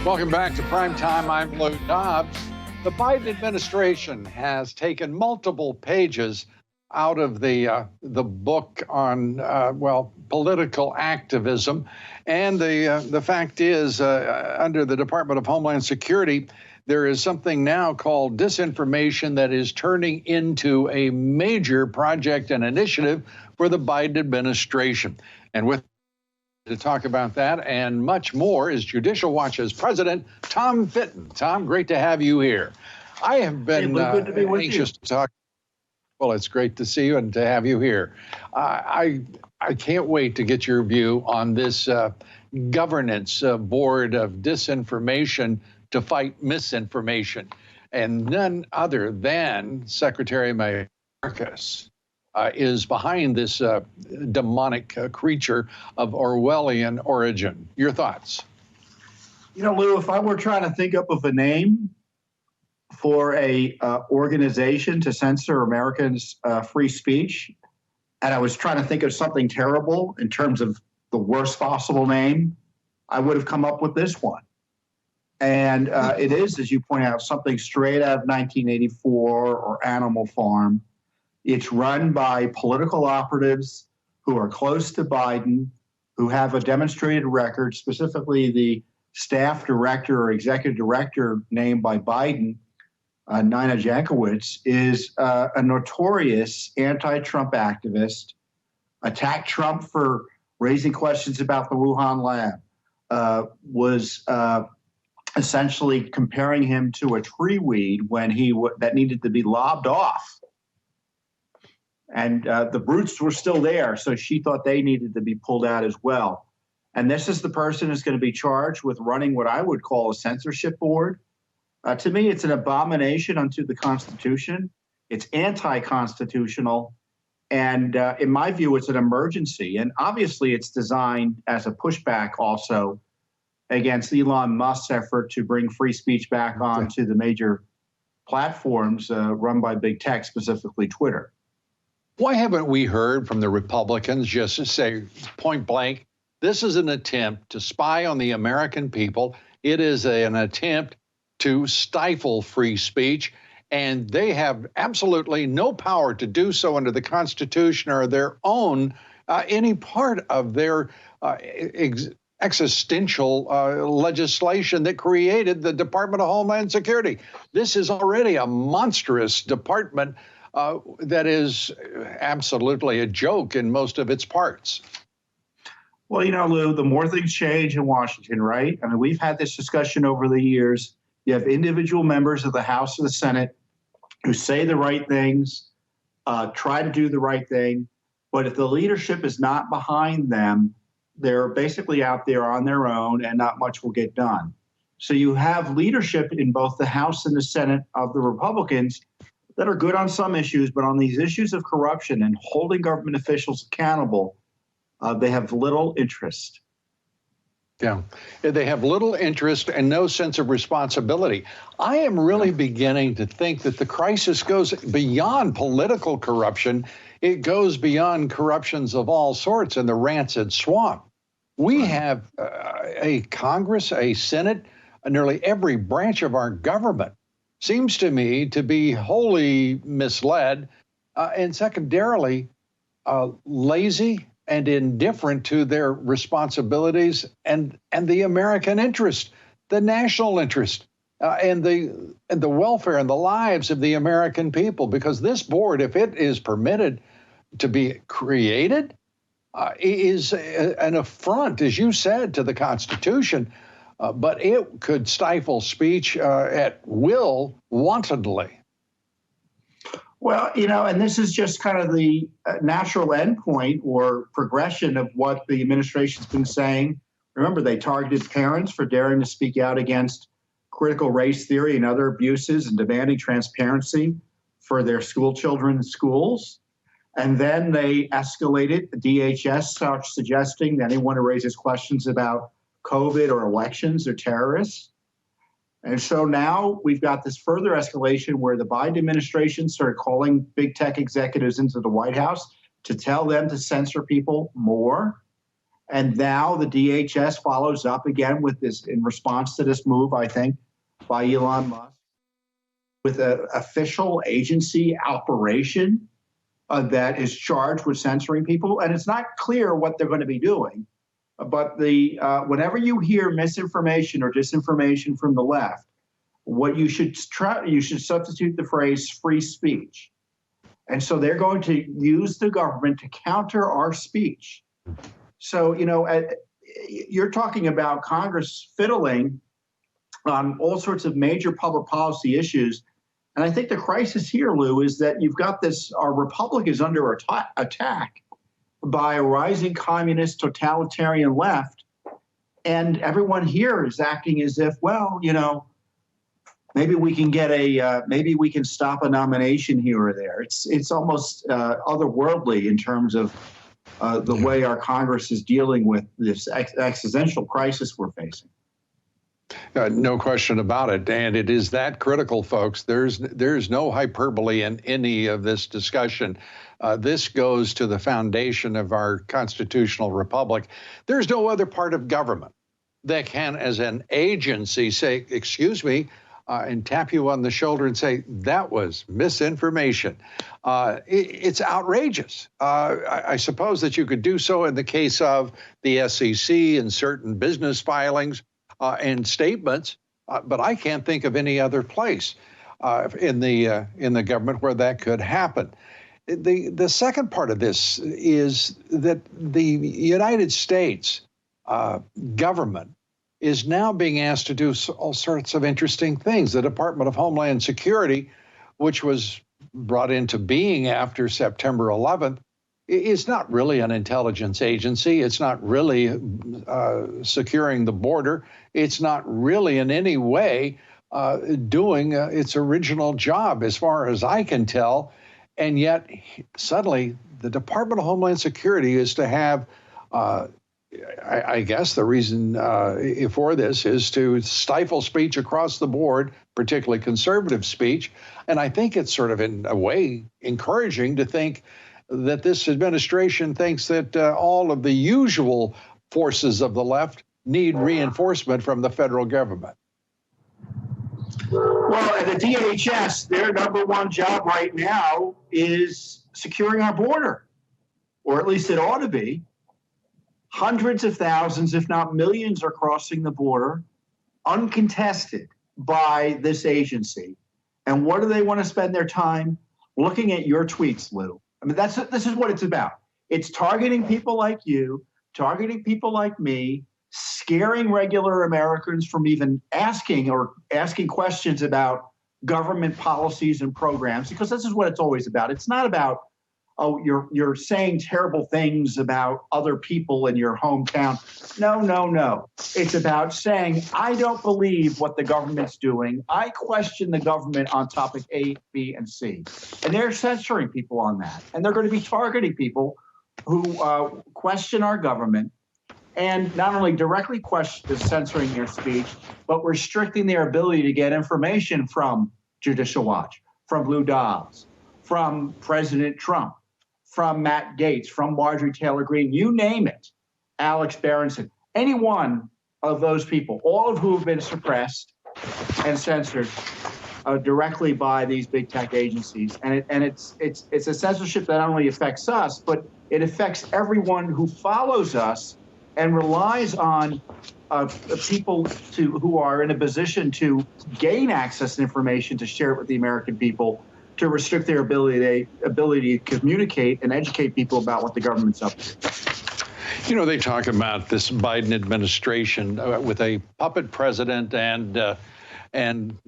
Welcome back to Prime Time. I'm Lou Dobbs. The Biden administration has taken multiple pages out of the book on political activism, and the fact is, under the Department of Homeland Security, there is something now called disinformation that is turning into a major project and initiative for the Biden administration. And with to talk about that and much more is Judicial Watch's President, Tom Fitton. Tom, great to have you here. I have been good to be with anxious you. to talk. Well, it's great to see you and to have you here. I can't wait to get your view on this governance board of disinformation to fight misinformation, and none other than Secretary Mayorkas is behind this demonic creature of Orwellian origin. Your thoughts? You know, Lou, if I were trying to think up of a name for a organization to censor Americans' free speech, and I was trying to think of something terrible in terms of the worst possible name, I would have come up with this one. And it is, as you point out, something straight out of 1984 or Animal Farm. It's run by political operatives who are close to Biden, who have a demonstrated record, specifically the staff director or executive director named by Biden, Nina Jankowicz, is a notorious anti-Trump activist, attacked Trump for raising questions about the Wuhan lab, was essentially comparing him to a tree weed when that needed to be lobbed off. And the brutes were still there, so she thought they needed to be pulled out as well. And this is the person who's going to be charged with running what I would call a censorship board. To me, it's an abomination unto the Constitution. It's anti-constitutional. And in my view, it's an emergency. And obviously, it's designed as a pushback also against Elon Musk's effort to bring free speech back onto the major platforms run by big tech, specifically Twitter. Why haven't we heard from the Republicans just to say point blank, this is an attempt to spy on the American people. It is an attempt to stifle free speech, and they have absolutely no power to do so under the Constitution or their own, any part of their existential legislation that created the Department of Homeland Security. This is already a monstrous department that is absolutely a joke in most of its parts. Well, you know, Lou, the more things change in Washington, right? I mean, we've had this discussion over the years. You have individual members of the House or the Senate who say the right things, try to do the right thing, but if the leadership is not behind them, they're basically out there on their own and not much will get done. So you have leadership in both the House and the Senate of the Republicans that are good on some issues, but on these issues of corruption and holding government officials accountable, they have little interest. Yeah, they have little interest and no sense of responsibility. I am really beginning to think that the crisis goes beyond political corruption. It goes beyond corruptions of all sorts in the rancid swamp. We have a Congress, a Senate, nearly every branch of our government seems to me to be wholly misled and secondarily lazy and indifferent to their responsibilities and the American interest, the national interest, and the welfare and the lives of the American people. Because this board, if it is permitted to be created, is an affront, as you said, to the Constitution. But it could stifle speech at will wantonly. Well, you know, and this is just kind of the natural endpoint or progression of what the administration's been saying. Remember, they targeted parents for daring to speak out against critical race theory and other abuses and demanding transparency for their school children in schools. And then they escalated. DHS started suggesting that anyone who raises questions about COVID or elections or terrorists. And so now we've got this further escalation where the Biden administration started calling big tech executives into the White House to tell them to censor people more. And now the DHS follows up again with this in response to this move, I think, by Elon Musk, with an official agency operation that is charged with censoring people. And it's not clear what they're going to be doing. But whenever you hear misinformation or disinformation from the left, what you should substitute the phrase free speech. And so they're going to use the government to counter our speech. So, you're talking about Congress fiddling on all sorts of major public policy issues. And I think the crisis here, Lou, is that you've got our republic is under attack by a rising communist totalitarian left. And everyone here is acting as if, well, maybe we can maybe we can stop a nomination here or there. It's almost otherworldly in terms of the way our Congress is dealing with this existential crisis we're facing. No question about it. And it is that critical, folks. There's no hyperbole in any of this discussion. This goes to the foundation of our constitutional republic. There's no other part of government that can, as an agency, say, excuse me, and tap you on the shoulder and say, that was misinformation. It's outrageous. I suppose that you could do so in the case of the SEC and certain business filings and statements, but I can't think of any other place in the government where that could happen. The second part of this is that the United States government is now being asked to do all sorts of interesting things. The Department of Homeland Security, which was brought into being after September 11th, is not really an intelligence agency. It's not really securing the border. It's not really in any way doing its original job, as far as I can tell. And yet, suddenly, the Department of Homeland Security is to have I guess the reason for this is to stifle speech across the board, particularly conservative speech. And I think it's sort of, in a way, encouraging to think that this administration thinks that all of the usual forces of the left need reinforcement from the federal government. Well, at the DHS, their number one job right now is securing our border, or at least it ought to be. Hundreds of thousands, if not millions, are crossing the border uncontested by this agency. And what do they want to spend their time? Looking at your tweets, Lou. I mean, this is what it's about. It's targeting people like you, targeting people like me, scaring regular Americans from even asking questions about government policies and programs, because this is what it's always about. It's not about, oh, you're saying terrible things about other people in your hometown. No. It's about saying, I don't believe what the government's doing. I question the government on topic A, B, and C. And they're censoring people on that. And they're going to be targeting people who question our government, and not only directly censoring their speech, but restricting their ability to get information from Judicial Watch, from Lou Dobbs, from President Trump, from Matt Gaetz, from Marjorie Taylor Greene, you name it, Alex Berenson, any one of those people, all of who have been suppressed and censored directly by these big tech agencies. And it's a censorship that not only affects us, but it affects everyone who follows us and relies on people who are in a position to gain access to information to share it with the American people, to restrict their ability to communicate and educate people about what the government's up to. You know, they talk about this Biden administration with a puppet president and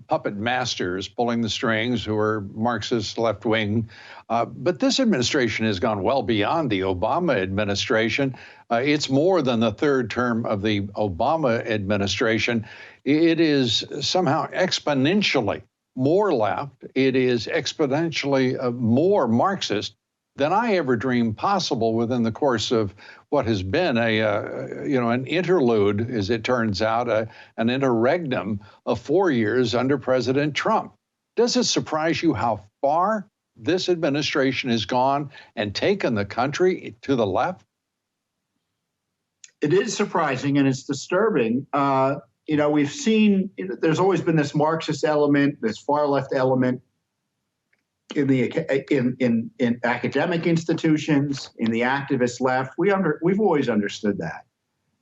puppet masters pulling the strings who are Marxist left wing. But this administration has gone well beyond the Obama administration. It's more than the third term of the Obama administration. It is somehow exponentially more left. It is exponentially more Marxist than I ever dreamed possible within the course of what has been an interlude, as it turns out, an interregnum of 4 years under President Trump. Does it surprise you how far this administration has gone and taken the country to the left? It is surprising and it's disturbing. We've seen, there's always been this Marxist element, this far left element in the in academic institutions, in the activist left. We've always understood that,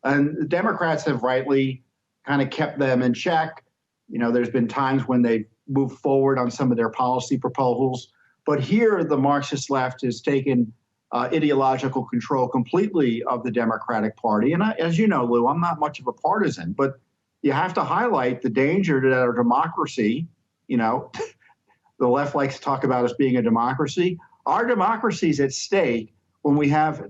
and the Democrats have rightly kind of kept them in check. There's been times when they've moved forward on some of their policy proposals, but here the Marxist left has taken ideological control completely of the Democratic Party. And as you know, Lou, I'm not much of a partisan, but you have to highlight the danger that our democracy, the left likes to talk about us being a democracy. Our democracy is at stake when we have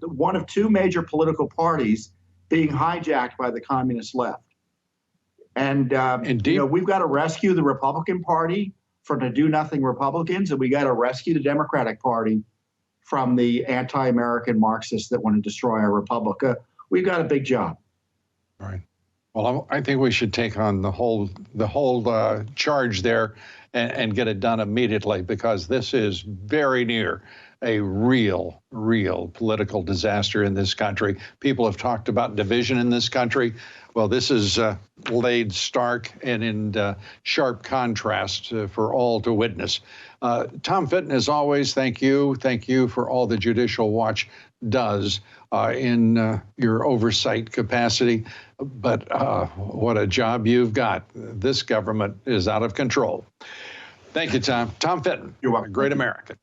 one of two major political parties being hijacked by the communist left. And we've got to rescue the Republican Party from the do-nothing Republicans, and we got to rescue the Democratic Party from the anti-American Marxists that want to destroy our republic. We've got a big job. All right. Well, I think we should take on the whole charge there and get it done immediately, because this is very near a real political disaster in this country. People have talked about division in this country. Well, this is laid stark and in sharp contrast for all to witness. Tom Fitton, as always, thank you. Thank you for all the Judicial Watch does in your oversight capacity. But what a job you've got. This government is out of control. Thank you, Tom. Tom Fitton, you're welcome. A great American.